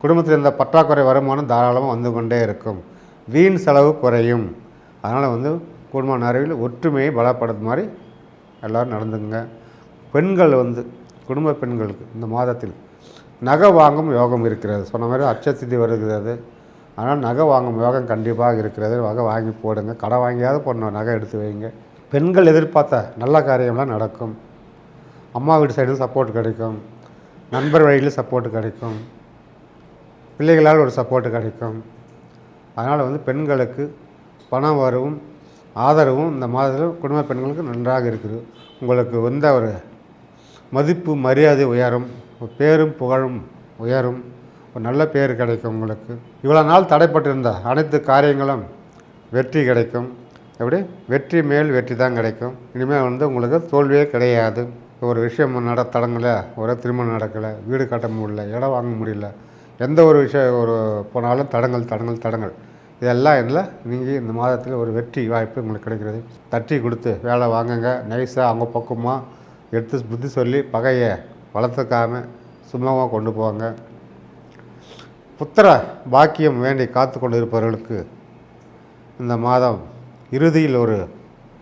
குடும்பத்தில் இருந்த பற்றாக்குறை வருமானம் தாராளமாக வந்து கொண்டே இருக்கும். வீண் செலவு குறையும். அதனால் குடும்ப நிறைவில் ஒற்றுமையை பலப்படுத்த மாதிரி எல்லோரும் நடந்துங்க. பெண்கள் குடும்ப பெண்களுக்கு இந்த மாதத்தில் நகை வாங்கும் யோகம் இருக்கிறது. சொன்ன மாதிரி அட்சத்திதி வருகிறது. அதனால் நகை வாங்கும் யோகம் கண்டிப்பாக இருக்கிறது. நகை வாங்கி போடுங்க. கடை வாங்கியாவது போடணும், நகை எடுத்து வைங்க. பெண்கள் எதிர்பார்த்த நல்ல காரியம்லாம் நடக்கும். அம்மா வீட்டு சைடு சப்போர்ட் கிடைக்கும். நண்பர் வழியில் சப்போர்ட் கிடைக்கும். பிள்ளைகளால் ஒரு சப்போர்ட்டு கிடைக்கும். அதனால் பெண்களுக்கு பணம் வரவும் ஆதரவும் இந்த மாதத்தில் குடும்ப பெண்களுக்கு நன்றாக இருக்குது. உங்களுக்கு ஒரு மதிப்பு மரியாதை உயரும், பேரும் புகழும் உயரும், ஒரு நல்ல பேர் கிடைக்கும். உங்களுக்கு இவ்வளோ நாள் தடைப்பட்டிருந்த அனைத்து காரியங்களும் வெற்றி கிடைக்கும். எப்படி வெற்றி மேல் வெற்றி தான் கிடைக்கும். இனிமேல் உங்களுக்கு தோல்வியே கிடையாது. ஒரு விஷயம் தடங்கலை, ஒரு திருமணம் நடக்கலை, வீடு கட்ட முடியல, இடம் வாங்க முடியல, எந்த ஒரு விஷயம் போனாலும் தடங்கள் இதெல்லாம் இல்லை. நீங்கள் இந்த மாதத்தில் ஒரு வெற்றி வாய்ப்பு உங்களுக்கு கிடைக்கிறது. தட்டி கொடுத்து வேலை வாங்குங்க. நைஸாக அவங்க பக்கமாக எடுத்து புத்தி சொல்லி பகையை வளர்த்துக்காமல் சும்மாவாக கொண்டு போவாங்க. புத்திர பாக்கியம் வேண்டி காத்து கொண்டு இருப்பவர்களுக்கு இந்த மாதம் இறுதியில் ஒரு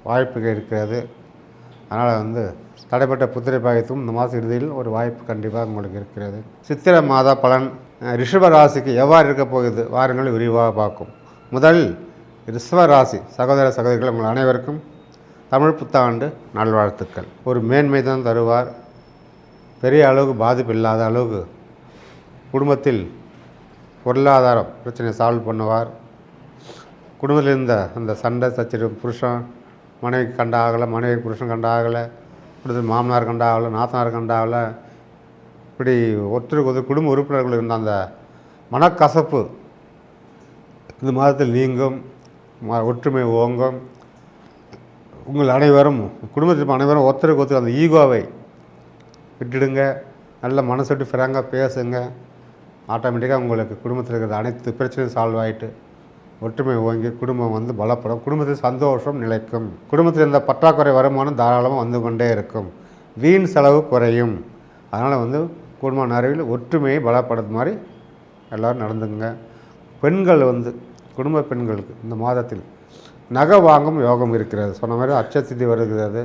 வாய்ப்பு இருக்கிறது. அதனால் தடைப்பட்ட புத்திர பாக்கியத்தும் இந்த மாதம் இறுதியில் ஒரு வாய்ப்பு கண்டிப்பாக உங்களுக்கு இருக்கிறது. சித்திரை மாத பலன் ரிஷப ராசிக்கு எவ்வாறு இருக்க போகுது வாரங்கள் விரிவாக பார்க்கும். முதலில் ரிஷப ராசி சகோதர சகோதரிகள் உங்கள் அனைவருக்கும் தமிழ் புத்தாண்டு நல்வாழ்த்துக்கள். ஒரு மேன்மை தான் தருவார். பெரிய அளவுக்கு பாதிப்பு இல்லாத அளவுக்கு குடும்பத்தில் பொருளாதார பிரச்சனையை சால்வ் பண்ணுவார். குடும்பத்தில் இருந்த அந்த சண்டை சச்சரவு, புருஷன் மனைவிக்கு கண்ட ஆகலை, மனைவி புருஷன் கண்ட ஆகலை, குடும்பத்தில் மாமனார் கண்ட ஆகலை, நாத்தனார் கண்ட ஆகலை, இப்படி ஒருத்தருக்கு குடும்ப உறுப்பினர்கள் இருந்த அந்த மனக்கசப்பு இந்த மாதத்தில் நீங்கும். ஒற்றுமை ஓங்கும். உங்கள் அனைவரும் குடும்பத்தில் அனைவரும் ஒருத்தருக்கு அந்த ஈகோவை விட்டுடுங்க. நல்ல மனசு விட்டு ஃப்ராங்காக பேசுங்க. ஆட்டோமேட்டிக்காக உங்களுக்கு குடும்பத்தில் இருக்கிற அனைத்து பிரச்சனையும் சால்வ் ஆகிட்டு ஒற்றுமை ஓங்கி குடும்பம் பலப்படும். குடும்பத்தில் சந்தோஷம் நிலைக்கும். குடும்பத்தில் இருந்த பற்றாக்குறை வருமானம் தாராளமாக வந்து கொண்டே இருக்கும். வீண் செலவு குறையும். அதனால் குடும்ப நிறைவில் ஒற்றுமையை பலப்படுத்த மாதிரி எல்லோரும் நடந்துங்க. பெண்கள் குடும்ப பெண்களுக்கு இந்த மாதத்தில் நகை வாங்கும் யோகம் இருக்கிறது. சொன்ன மாதிரி அட்சத்திதி வருகிறது.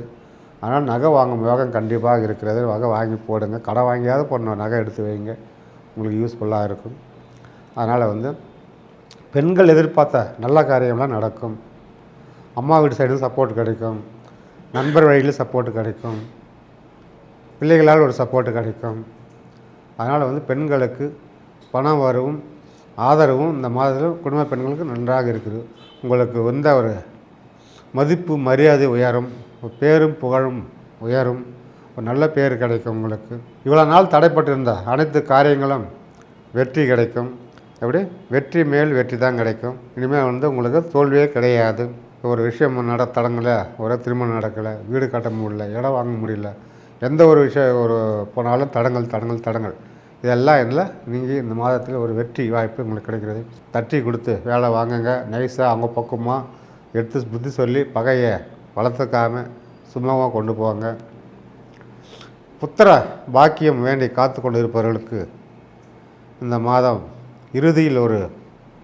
அதனால் நகை வாங்கும் யோகம் கண்டிப்பாக இருக்கிறது. நகை வாங்கி போடுங்க. கடை வாங்கியாவது போடணும், நகை எடுத்து வைங்க. உங்களுக்கு யூஸ்ஃபுல்லாக இருக்கும். அதனால் பெண்கள் எதிர்பார்த்த நல்ல காரியம்லாம் நடக்கும். அம்மா வீட்டு சைடு சப்போர்ட் கிடைக்கும். நண்பர் வழியில் சப்போர்ட்டு கிடைக்கும். பிள்ளைகளால் ஒரு சப்போர்ட்டு கிடைக்கும். அதனால் பெண்களுக்கு பணம் வரவும் ஆதரவும் இந்த மாதத்தில் குடும்ப பெண்களுக்கு நன்றாக இருக்குது. உங்களுக்கு ஒரு மதிப்பு மரியாதை உயரும், பேரும் புகழும் உயரும், ஒரு நல்ல பேர் கிடைக்கும். உங்களுக்கு இவ்வளோ நாள் தடைப்பட்டிருந்த அனைத்து காரியங்களும் வெற்றி கிடைக்கும். எப்படி வெற்றி மேல் வெற்றி தான் கிடைக்கும். இனிமேல் உங்களுக்கு தோல்வியே கிடையாது. ஒரு விஷயம் தடங்கலை, ஒரு திருமணம் நடக்கலை, வீடு கட்ட முடியல, இடம் வாங்க முடியல, எந்த ஒரு விஷயம் போனாலும் தடங்கள் இதெல்லாம் இல்லை. நீங்கள் இந்த மாதத்தில் ஒரு வெற்றி வாய்ப்பு உங்களுக்கு கிடைக்கிறது. தட்டி கொடுத்து வேலை வாங்குங்க. நைஸாக அவங்க பக்கமாக எடுத்து புத்தி சொல்லி பகையை வளர்த்துக்காமல் சும்மாவாக கொண்டு போவாங்க. புத்திர பாக்கியம் வேண்டி காத்து கொண்டு இருப்பவர்களுக்கு இந்த மாதம் இறுதியில் ஒரு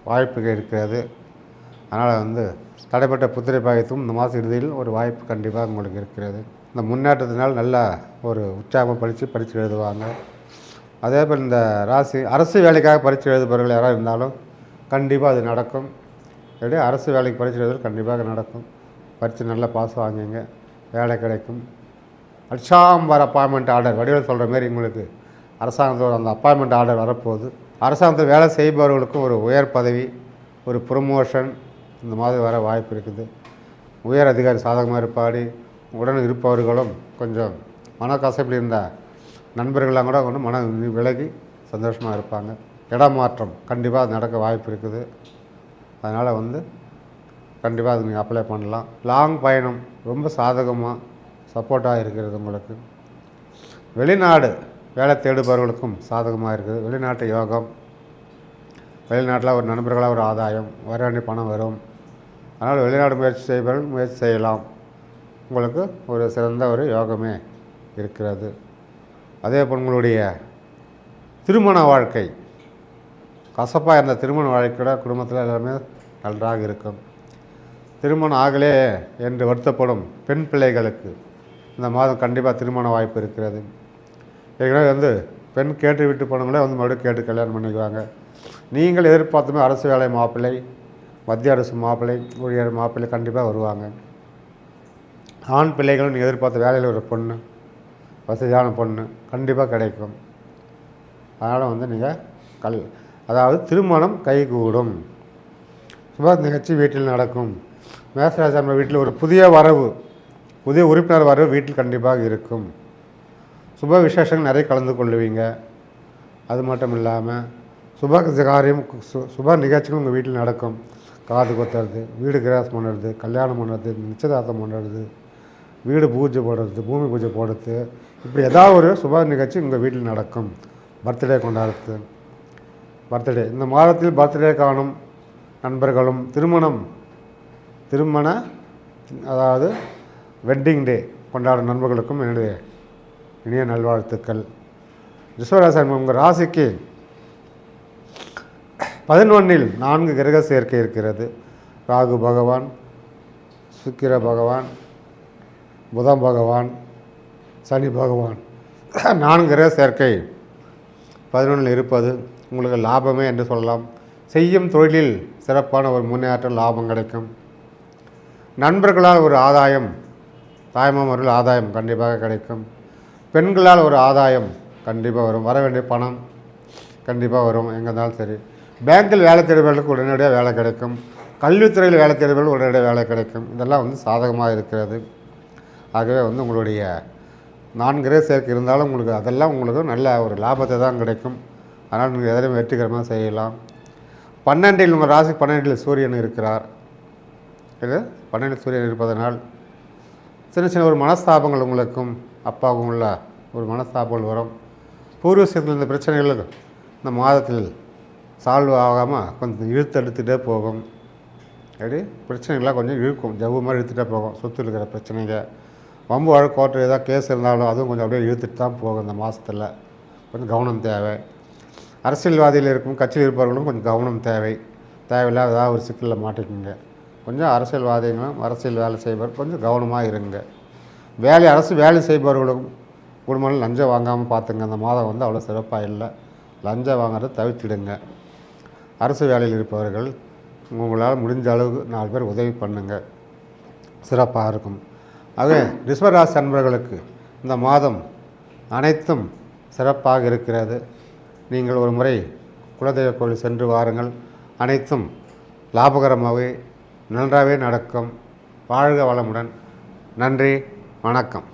வாய்ப்பு இருக்கிறது. அதனால் தடைப்பட்ட புத்திர பாக்கியத்தும் இந்த மாதம் இறுதியில் ஒரு வாய்ப்பு கண்டிப்பாக உங்களுக்கு இருக்கிறது. இந்த முன்னேற்றத்தினால் நல்லா ஒரு உற்சாகமாக பரீட்சை எழுதுவாங்க. அதே போல் இந்த ராசி அரசு வேலைக்காக பரீட்சை எழுதுபவர்கள் யாராவது இருந்தாலும் கண்டிப்பாக அது நடக்கும். எப்படி அரசு வேலைக்கு பரீட்சை எழுதுறது கண்டிப்பாக நடக்கும். பரீட்சை நல்லா பாஸ் வாங்குங்க, வேலை கிடைக்கும். அச்சாம்பர் அப்பாயின்மெண்ட் ஆர்டர் வடிவில் சொல்கிற மாரி உங்களுக்கு அரசாங்கத்தோட அந்த அப்பாயின்மெண்ட் ஆர்டர் வரப்போகுது. அரசாங்கத்தில் வேலை செய்பவர்களுக்கும் ஒரு உயர் பதவி, ஒரு ப்ரொமோஷன் இந்த மாதிரி வர வாய்ப்பு இருக்குது. உயர் அதிகாரி சாதகமாக இருப்பாடி உடன் இருப்பவர்களும் கொஞ்சம் மனக்கசப்பில் இருந்த நண்பர்களாம் கூட மன விலகி சந்தோஷமாக இருப்பாங்க. இடமாற்றம் கண்டிப்பாக அது நடக்க வாய்ப்பு இருக்குது. அதனால் கண்டிப்பாக அது நீங்கள் அப்ளை பண்ணலாம். லாங் பயணம் ரொம்ப சாதகமாக சப்போர்ட்டாக இருக்கிறது. உங்களுக்கு வெளிநாடு வேலை தேடுபவர்களுக்கும் சாதகமாக இருக்குது. வெளிநாட்டு யோகம், வெளிநாட்டில் ஒரு நண்பர்களாக ஒரு ஆதாயம், வர வேண்டிய பணம் வரும். அதனால் வெளிநாடு முயற்சி செய்பவர்கள் முயற்சி செய்யலாம். உங்களுக்கு ஒரு சிறந்த ஒரு யோகமே இருக்கிறது. அதே போல் உங்களுடைய திருமண வாழ்க்கை கசப்பாக இருந்த திருமண வாழ்க்கையோட குடும்பத்தில் எல்லாமே நன்றாக இருக்கும். திருமணம் ஆகலே என்று வருத்தப்படும் பெண் பிள்ளைகளுக்கு இந்த மாதம் கண்டிப்பாக திருமண வாய்ப்பு இருக்கிறது. ஏற்கனவே பெண் கேட்டு விட்டு போனவங்களே மறுபடியும் கேட்டு கல்யாணம் பண்ணிக்குவாங்க. நீங்கள் எதிர்பார்த்துமே அரசு வேலை மாப்பிள்ளை, மத்திய அரசு மாப்பிள்ளை, ஊழியர் மாப்பிள்ளை கண்டிப்பாக வருவாங்க. ஆண் பிள்ளைகளும் நீங்கள் எதிர்பார்த்த வேலையில் ஒரு பொண்ணு, வசதியான பொண்ணு கண்டிப்பாக கிடைக்கும். அதனால் நீங்கள் அதாவது திருமணம் கைகூடும். சுப நிகழ்ச்சி வீட்டில் நடக்கும். மேசராசி நம்ம வீட்டில் ஒரு புதிய வரவு, புதிய உறுப்பினர் வரவு வீட்டில் கண்டிப்பாக இருக்கும். சுப விசேஷங்கள் நிறைய கலந்து கொள்ளுவீங்க. அது மட்டும் இல்லாமல் சுப காரியம், சுப நிகழ்ச்சிகள் உங்கள் வீட்டில் நடக்கும். காது கொத்துறது, வீடு கிராஸ் பண்ணுறது, கல்யாணம் பண்ணுறது, நிச்சயதார்த்தம் பண்ணுறது, வீடு பூஜை போடுறது, பூமி பூஜை போடுறது, இப்படி ஏதாவது ஒரு சுப நிகழ்ச்சி உங்கள் வீட்டில் நடக்கும். பர்த்டே கொண்டாடுறது, பர்த்டே இந்த மாதத்தில் பர்த்டே காணும் நண்பர்களும் திருமண அதாவது வெட்டிங் டே கொண்டாடும் நண்பர்களுக்கும் என்னுடைய இனிய நல்வாழ்த்துக்கள். ரிஷபராசி உங்கள் ராசிக்கு 11இல் 4 கிரக சேர்க்கை இருக்கிறது. ராகு பகவான், சுக்கிர பகவான், புதன் பகவான், சனி பகவான் 4 கிரக சேர்க்கை 11இல் இருப்பது உங்களுக்கு லாபமே என்று சொல்லலாம். செய்யும் தொழிலில் சிறப்பான ஒரு முன்னேற்றம், லாபம் கிடைக்கும். நண்பர்களால் ஒரு ஆதாயம், தாய்மாமர்கள் ஆதாயம் கண்டிப்பாக கிடைக்கும். பெண்களால் ஒரு ஆதாயம் கண்டிப்பாக வரும். வர வேண்டிய பணம் கண்டிப்பாக வரும். எங்கே இருந்தாலும் சரி. பேங்கில் வேலை தேடுபவர்களுக்கு உடனடியாக வேலை கிடைக்கும். கல்வித்துறையில் வேலை தேடுபவர்கள் உடனடியாக வேலை கிடைக்கும். இதெல்லாம் சாதகமாக இருக்கிறது. ஆகவே உங்களுடைய 4 கிரக சேர்க்கை இருந்தாலும் உங்களுக்கு நல்ல ஒரு லாபத்தை தான் கிடைக்கும். அதனால் நீங்கள் எதிலையும் வெற்றிகரமாக செய்யலாம். 12இல் உங்கள் ராசி 12இல் சூரியன் இருக்கிறார். இது 12இல் சூரியன் இருப்பதனால் சின்ன ஒரு மனஸ்தாபங்கள் உங்களுக்கும் அப்பாவுக்கும் உள்ள ஒரு மனஸ்தாபங்கள் வரும். பூர்வீகத்தில் இந்த பிரச்சனைகளுக்கு இந்த மாதத்தில் சால்வ் ஆகாமல் கொஞ்சம் இழுத்தெடுத்துகிட்டே போகும். அப்படி பிரச்சனைகள்லாம் கொஞ்சம் இழுக்கும், ஜவ்வு மாதிரி இழுத்துகிட்டே போகும். சொத்து இருக்கிற பிரச்சனைங்க, வம்பு வழக்கு கோர்ட்டு ஏதாவது கேஸ் இருந்தாலும் அதுவும் கொஞ்சம் அப்படியே இழுத்துட்டு தான் போகும். இந்த மாதத்தில் கொஞ்சம் கவனம் தேவை. அரசியல்வாதியில் இருக்கும் கட்சியில் இருப்பவர்களும் கொஞ்சம் கவனம் தேவை. தேவையில்லாத ஏதாவது ஒரு சிக்கலில் மாட்டிக்குங்க. கொஞ்சம் அரசியல்வாதிகளும் அரசியல் வேலை செய்பவர் கொஞ்சம் கவனமாக இருங்க. அரசு வேலை செய்பவர்களும் குடும்பங்கள் லஞ்சம் வாங்காமல் பார்த்துங்க. அந்த மாதம் அவ்வளோ சிறப்பாக இல்லை. லஞ்சம் வாங்குறத தவிர்த்திடுங்க. அரசு வேலையில் இருப்பவர்கள் உங்களால் முடிஞ்ச அளவுக்கு 4 பேர் உதவி பண்ணுங்கள், சிறப்பாக இருக்கும். ஆகவே ரிஷபராசி அன்பர்களுக்கு இந்த மாதம் அனைத்தும் சிறப்பாக இருக்கிறது. நீங்கள் ஒரு முறை குலதெய்வ கோவில் சென்று வாருங்கள். அனைத்தும் லாபகரமாகவே நன்றாகவே நடக்கும். வாழ்க வளமுடன். நன்றி, வணக்கம்.